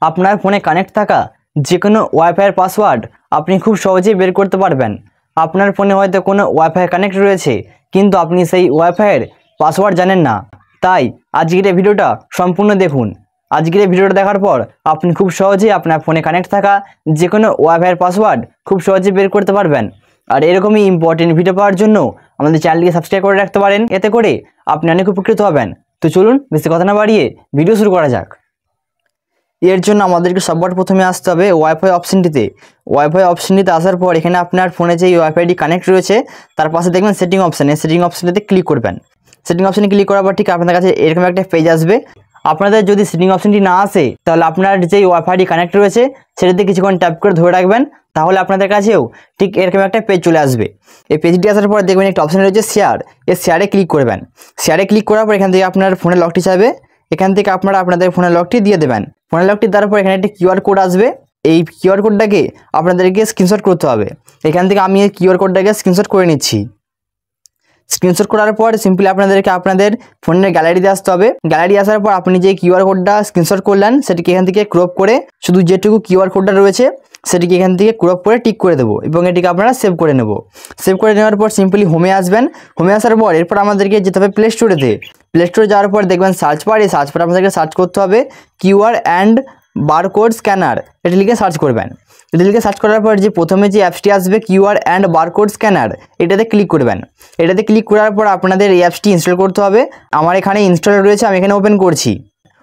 আপনার ফোনে কানেক্ট থাকা যে কোনো ওয়াইফাইয়ের পাসওয়ার্ড আপনি খুব সহজেই বের করতে পারবেন। আপনার ফোনে হয়তো কোনো ওয়াইফাই কানেক্ট রয়েছে, কিন্তু আপনি সেই ওয়াইফাইয়ের পাসওয়ার্ড জানেন না। তাই আজকের এই ভিডিওটা সম্পূর্ণ দেখুন। আজকের এই ভিডিওটা দেখার পর আপনি খুব সহজেই আপনার ফোনে কানেক্ট থাকা যে কোনো ওয়াইফাইয়ের পাসওয়ার্ড খুব সহজেই বের করতে পারবেন। আর এরকমই ইম্পর্টেন্ট ভিডিও পাওয়ার জন্য আমাদের চ্যানেলটিকে সাবস্ক্রাইব করে রাখতে পারেন, এতে করে আপনি অনেক উপকৃত হবেন। তো চলুন বেশি কথা না বাড়িয়ে ভিডিও শুরু করা যাক। এর জন্য আমাদেরকে সবার প্রথমে আসতে হবে ওয়াইফাই অপশনটিতে। ওয়াইফাই অপশনটিতে আসার পর এখানে আপনার ফোনে যে ওয়াইফাইটি কানেক্ট রয়েছে তার পাশে দেখবেন সেটিং অপশন, এই সেটিং অপশনটিতে ক্লিক করবেন। সেটিং অপশনে ক্লিক করার পর ঠিক আপনাদের কাছে এরকম একটা পেজ আসবে। আপনাদের যদি সেটিং অপশনটি না আসে তাহলে আপনার যে ওয়াইফাইটি কানেক্ট রয়েছে সেটাতে কিছুক্ষণ ট্যাপ করে ধরে রাখবেন, তাহলে আপনাদের কাছেও ঠিক এরকম একটা পেজ চলে আসবে। এই পেজটি আসার পর দেখবেন একটা অপশন রয়েছে শেয়ার, এই শেয়ারে ক্লিক করবেন। শেয়ারে ক্লিক করার পর এখান থেকে আপনার ফোনের লকটি চাইবে, এখান থেকে আপনারা আপনাদের ফোনের লকটি দিয়ে দেবেন। ফোনের লকটি দেওয়ার পর এখানে একটি কিউআর কোড আসবে, এই কিউআর কোডটাকে আপনাদেরকে স্ক্রিনশট করতে হবে। এখান থেকে আমি এই কিউআর কোডটাকে স্ক্রিনশট করে নিচ্ছি। স্ক্রিনশট করার পর সিম্পলি আপনাদেরকে আপনাদের ফোনের গ্যালারিতে আসতে হবে। গ্যালারি আসার পর আপনি যে কিউআর কোডটা স্ক্রিনশট করলেন সেটিকে এখান থেকে ক্রপ করে শুধু যেটুকু কিউআর কোডটা রয়েছে সেটিকে এখান থেকে ক্রপ করে টিক করে দেবো এবং এটিকে আপনারা সেভ করে নেব। সেভ করে নেওয়ার পর সিম্পলি হোমে আসবেন। হোমে আসার পর এরপর আমাদেরকে যেতে হবে প্লে স্টোরেতে। প্লে স্টোরে যাওয়ার পর দেখবেন সার্চ বারে, সার্চ বারে আপনাদেরকে সার্চ করতে হবে কিউআর অ্যান্ড বারকোড স্ক্যানার, এটি লিখে সার্চ করবেন। এটি লিখে সার্চ করার পর যে প্রথমে যে অ্যাপসটি আসবে কিউআর অ্যান্ড বারকোড স্ক্যানার, এটাতে ক্লিক করবেন। এটাতে ক্লিক করার পর আপনাদের এই অ্যাপসটি ইনস্টল করতে হবে। আমার এখানে ইনস্টল রয়েছে, আমি এখানে ওপেন করছি।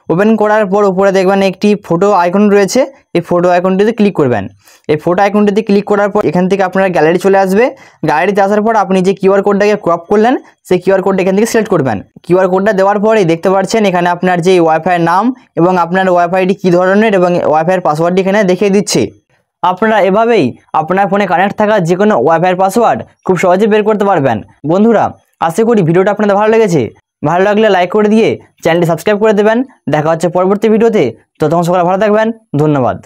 ওপেন করার পর উপরে দেখবেন একটি ফটো আইকন রয়েছে, এই ফটো আইকনটিতে ক্লিক করবেন। এই ফটো আইকনটিতে ক্লিক করার পর এখান থেকে আপনার গ্যালারি চলে আসবে। গ্যালারিতে আসার পর আপনি যে কিউআর কোডটাকে ক্রপ করলেন সেই কিউআর কোডটা এখান থেকে সিলেক্ট করবেন। কিউআর কোডটা দেওয়ার পরেই দেখতে পাচ্ছেন এখানে আপনার যে ওয়াইফাইয়ের নাম এবং আপনার ওয়াইফাইটি কী ধরনের এবং ওয়াইফাইয়ের পাসওয়ার্ডটি এখানে দেখিয়ে দিচ্ছে। আপনারা এভাবেই আপনার ফোনে কানেক্ট থাকা যে কোনো ওয়াইফাইয়ের পাসওয়ার্ড খুব সহজে বের করতে পারবেন। বন্ধুরা, আশা করি ভিডিওটা আপনাদের ভালো লেগেছে। ভালো লাগলে লাইক করে দিয়ে চ্যানেলটি সাবস্ক্রাইব করে দেবেন। দেখা হচ্ছে পরবর্তী ভিডিওতে। ততক্ষণ সকলে ভালো থাকবেন। ধন্যবাদ।